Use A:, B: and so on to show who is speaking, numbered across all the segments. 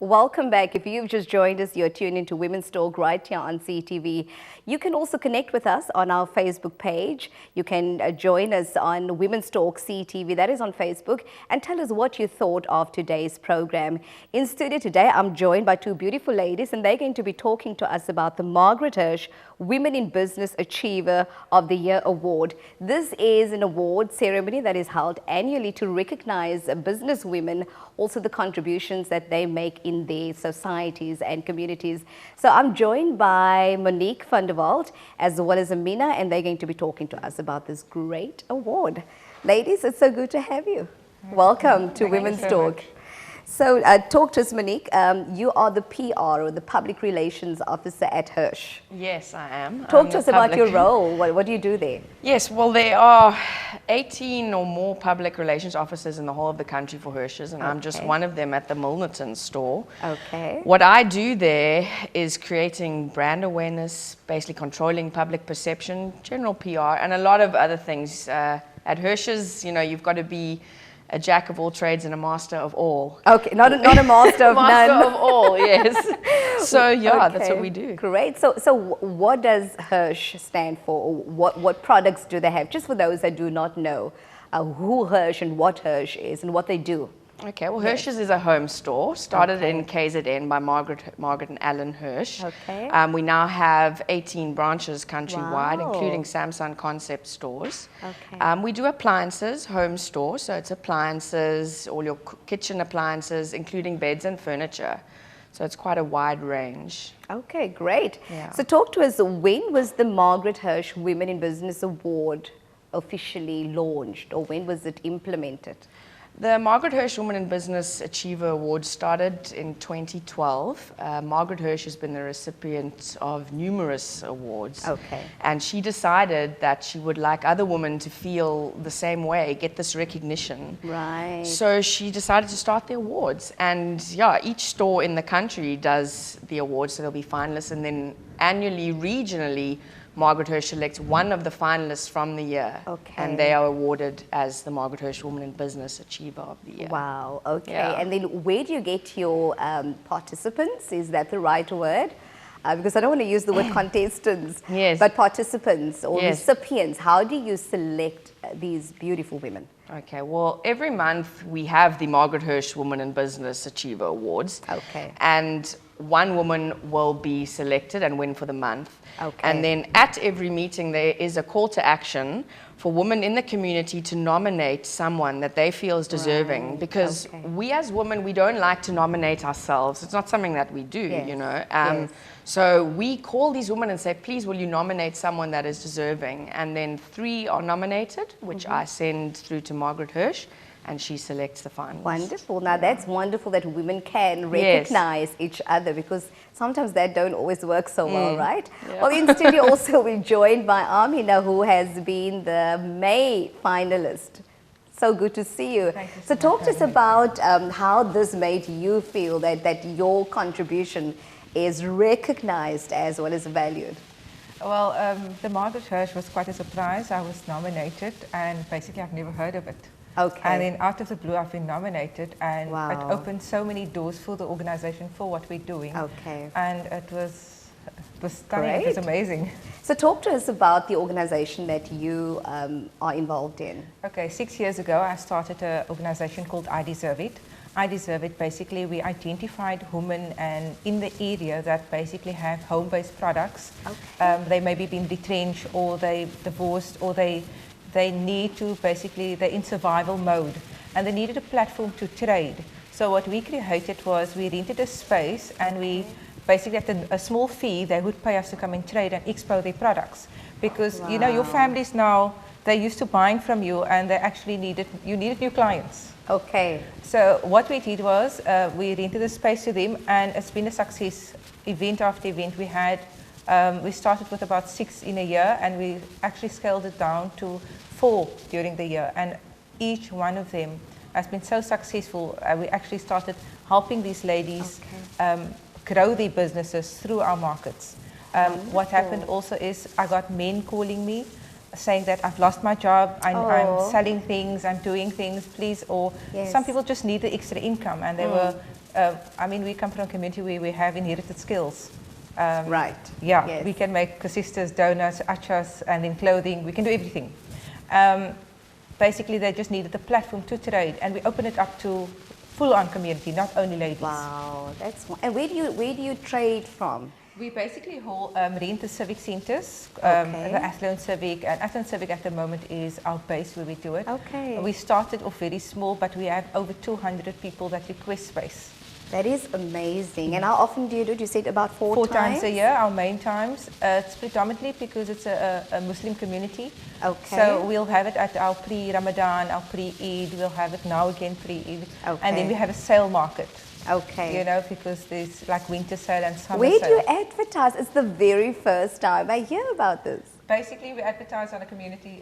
A: Welcome back. If you've just joined us, you're tuned into Women's Talk right here on CTV. You can also connect with us on our Facebook page. You can join us on Women's Talk CTV, that is on Facebook, and tell us what you thought of today's program. In studio today, I'm joined by two beautiful ladies, and they're going to be talking to us about the Margaret Hirsch Women in Business Achiever of the Year Award. This is an award ceremony that is held annually to recognize business women, also the contributions that they make in their societies and communities. So I'm joined by Monique van der Walt as well as Amiena, and they're going to be talking to us about this great award. Ladies, it's so good to have you. Welcome to Women's Talk. So talk to us, Monique. You are the PR or the Public Relations Officer at Hirsch.
B: Yes, I am.
A: Talk to us about your role. What do you do there?
B: Yes, well, there are 18 or more public relations officers in the whole of the country for Hirsch's, and I'm just one of them at the Milnerton store. Okay. What I do there is creating brand awareness, basically controlling public perception, general PR, and a lot of other things. At Hirsch's, you know, you've got to be a jack of all trades and a master of all. Okay, not a master of none. Master of all, yes. So yeah, that's what we do.
A: Great. So what does Hirsch stand for? What products do they have? Just for those that do not know who Hirsch and what Hirsch is and what they do.
B: Okay, well, Hirsch's is a home store, started in KZN by Margaret and Alan Hirsch. Okay. We now have 18 branches countrywide, including Samsung concept stores. Okay. We do appliances, home store, so it's appliances, all your kitchen appliances, including beds and furniture. So it's quite a wide range.
A: Okay, great. Yeah. So talk to us, when was the Margaret Hirsch Women in Business Award officially launched, or when was it implemented?
B: The Margaret Hirsch Women in Business Achiever Award started in 2012. Margaret Hirsch has been the recipient of numerous awards. Okay. And she decided that she would like other women to feel the same way, get this recognition. Right. So she decided to start the awards. And yeah, each store in the country does the awards, so there'll be finalists. And then annually, regionally, Margaret Hirsch selects one of the finalists from the year, and they are awarded as the Margaret Hirsch Woman in Business Achiever of the Year.
A: Wow, okay. Yeah. And then where do you get your participants? Is that the right word? Because I don't want to use the word contestants, but participants or recipients. How do you select these beautiful women?
B: Okay, well, every month we have the Margaret Hirsch Woman in Business Achiever Awards. Okay. And one woman will be selected and win for the month. Okay. And then at every meeting there is a call to action for women in the community to nominate someone that they feel is deserving. Because we as women, we don't like to nominate ourselves. It's not something that we do, you know. So we call these women and say, please, will you nominate someone that is deserving? And then 3 are nominated, which I send through to Margaret Hirsch, and she selects the finalists.
A: Wonderful. Now that's wonderful that women can recognize each other, because sometimes that don't always work so well, right? Yeah. Well, in studio also we're joined by Amiena, who has been the May finalist. So good to see you. So talk to us about how this made you feel that your contribution is recognized as well as valued.
C: Well, the Margaret Hirsch was quite a surprise. I was nominated, and basically I've never heard of it. Okay. And then out of the blue, I've been nominated, and it opened so many doors for the organization, for what we're doing. Okay. And it was stunning. Great. It was amazing.
A: So talk to us about the organization that you are involved in.
C: Okay, 6 years ago, I started an organization called I Deserve It. I Deserve It, basically we identified women and in the area that basically have home-based products. Okay. They maybe been retrenched, or they divorced, or they need to basically, they're in survival mode, and they needed a platform to trade. So what we created was, we rented a space, and we basically at a small fee, they would pay us to come and trade and expo their products. Because you know, your families now, they're used to buying from you, and they actually needed new clients. Okay. So what we did was, we rented a space to them, and it's been a success. Event after event, we started with about 6 in a year, and we actually scaled it down to 4 during the year. And each one of them has been so successful. We actually started helping these ladies grow their businesses through our markets. What happened also is, I got men calling me saying that I've lost my job, I'm selling things, I'm doing things, please, or some people just need the extra income, and they were, I mean, we come from a community where we have inherited skills.
A: Right.
C: Yeah,
A: yes.
C: we can make sisters, donuts, achas, and then clothing, we can do everything. Basically, they just needed a platform to trade, and we open it up to full-on community, not only ladies.
A: Wow, that's and where do you trade from?
C: We basically rent the civic centres, the Athlone Civic, and Athlone Civic at the moment is our base where we do it.
A: Okay.
C: We started off very small, but we have over 200 people that request space.
A: That is amazing. And how often do you do it? You said about four times?
C: 4 times a year, our main times. It's predominantly because it's a Muslim community.
A: Okay.
C: So we'll have it at our pre-Ramadan, our pre-Eid, we'll have it now again pre-Eid. Okay. And then we have a sale market.
A: Okay.
C: You know, because there's like winter sale and summer
A: sale. Where
C: do
A: you advertise? It's the very first time I hear about this.
C: Basically, we advertise on the community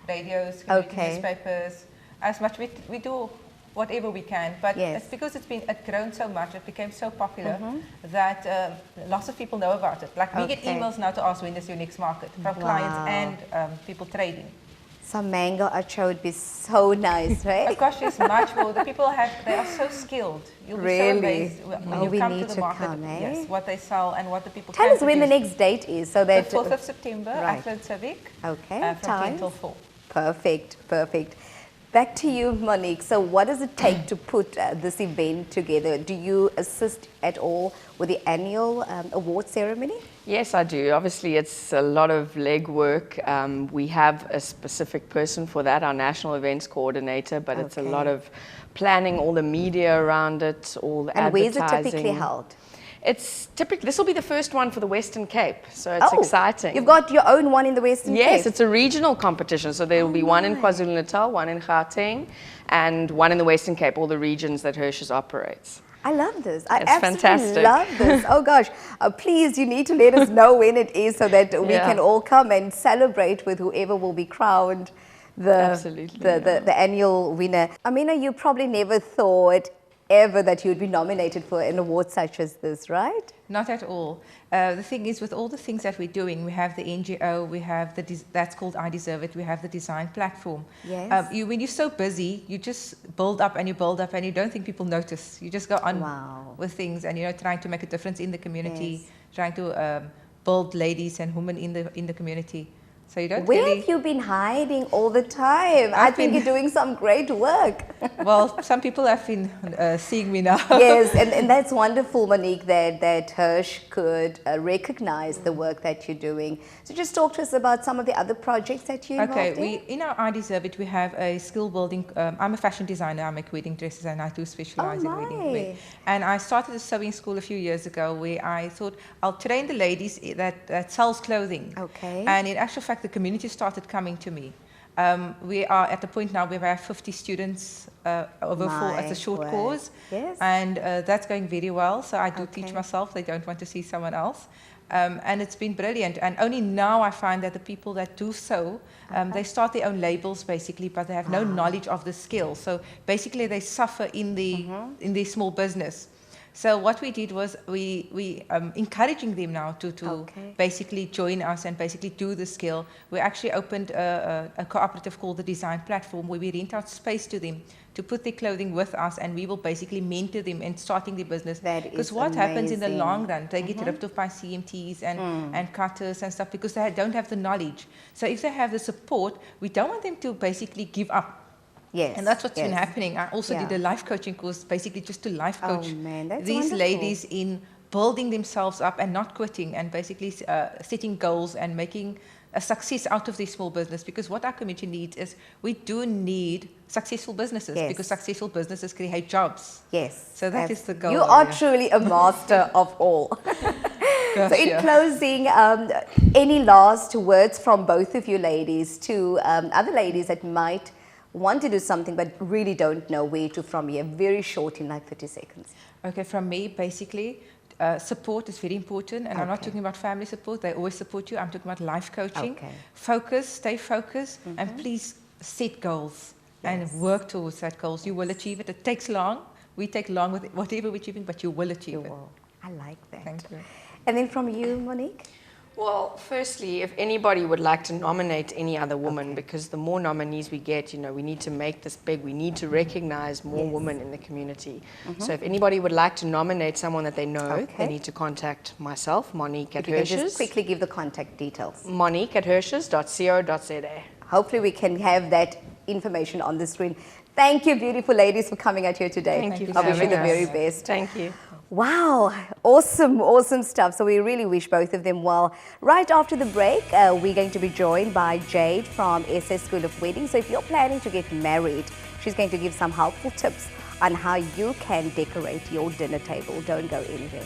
C: radios, community newspapers. As much we do whatever we can, but it's because it's grown so much, it became so popular that lots of people know about it. Like we get emails now to ask when is your next market from clients and people trading.
A: Some mango acha would be so nice, right?
C: Of course, there's much more. The people they are so skilled. You'll be so amazed when you come to the market. Yes, what they sell and what the people
A: Tell us when the next date is, so that
C: the 4th of September, Athlone Civic.
A: Okay,
C: from 10 till 4.
A: Perfect, perfect. Back to you, Monique. So what does it take to put this event together? Do you assist at all with the annual award ceremony?
B: Yes, I do. Obviously, it's a lot of legwork. We have a specific person for that, our national events coordinator, but it's a lot of planning, all the media around it, all the advertising.
A: And where is it typically held?
B: It's typically, this will be the first one for the Western Cape, so it's exciting.
A: You've got your own one in the Western Cape?
B: Yes, it's a regional competition, so there will be one in KwaZulu-Natal, one in Gauteng, and one in the Western Cape, all the regions that Hirsch's operates.
A: I love this.
B: I absolutely
A: love this. Oh gosh, please, you need to let us know when it is so that we can all come and celebrate with whoever will be crowned the annual winner. Amiena, you probably never thought ever that you'd be nominated for an award such as this, right?
C: Not at all. The thing is, with all the things that we're doing, we have the NGO, we have that's called I Deserve It, we have the design platform.
A: Yes.
C: When you're so busy, you just build up and you build up and you don't think people notice. You just go on with things and, you know, trying to make a difference in the community, trying to build ladies and women in the community. So you don't
A: Where have you been hiding all the time? I think you're doing some great work.
C: Well, some people have been seeing me now.
A: Yes, and that's wonderful, Monique, that Hirsch could recognize the work that you're doing. So just talk to us about some of the other projects that you're involved in.
C: In our I Deserve It, we have a skill building. I'm a fashion designer. I make wedding dresses and I do specialize in wedding wear. And I started a sewing school a few years ago where I thought I'll train the ladies that sells clothing.
A: Okay.
C: And in actual fact, the community started coming to me. We are at the point now where we have 50 students over it's a short course.
A: Yes.
C: And that's going very well. So I do teach myself. They don't want to see someone else. And it's been brilliant. And only now I find that the people that do sew, they start their own labels basically, but they have no knowledge of the skill. So basically they suffer in the small business. So what we did was we encouraging them now to basically join us and basically do the skill. We actually opened a cooperative called the Design Platform where we rent out space to them to put their clothing with us, and we will basically mentor them in starting their business. Because what happens in the long run, they get ripped off by CMTs and cutters and stuff because they don't have the knowledge. So if they have the support, we don't want them to basically give up.
A: Yes.
C: And that's what's been happening. I also did a life coaching course, basically just to life coach these ladies in building themselves up and not quitting, and basically setting goals and making a success out of their small business. Because what our community needs is, we do need successful businesses, because successful businesses create jobs.
A: Yes.
C: So that is the goal.
A: You are truly a master of all. So in closing, any last words from both of you ladies to other ladies that might want to do something but really don't know where to from here? Very short, in like 30 seconds.
C: Okay, from me, basically, support is very important, and I'm not talking about family support. They always support you. I'm talking about life coaching. Focus, stay focused, and please set goals and work towards that goals. You will achieve it. It takes long. We take long with whatever we're achieving, but you will achieve it.
A: I like that.
C: Thank you.
A: And then from you, Monique?
B: Well, firstly, if anybody would like to nominate any other woman, because the more nominees we get, we need to make this big. We need to recognize more women in the community. So if anybody would like to nominate someone that they know, they need to contact myself, Monique at Hirsch's.
A: Just quickly give the contact details.
B: Monique at Hirsch's.co.za.
A: Hopefully we can have that information on the screen. Thank you, beautiful ladies, for coming out here today.
B: Thank you.
A: I wish you the very best.
B: Thank you.
A: Wow, awesome stuff. So we really wish both of them well. Right after the break, we're going to be joined by Jade from SS School of Wedding. So if you're planning to get married, she's going to give some helpful tips on how you can decorate your dinner table. Don't go anywhere.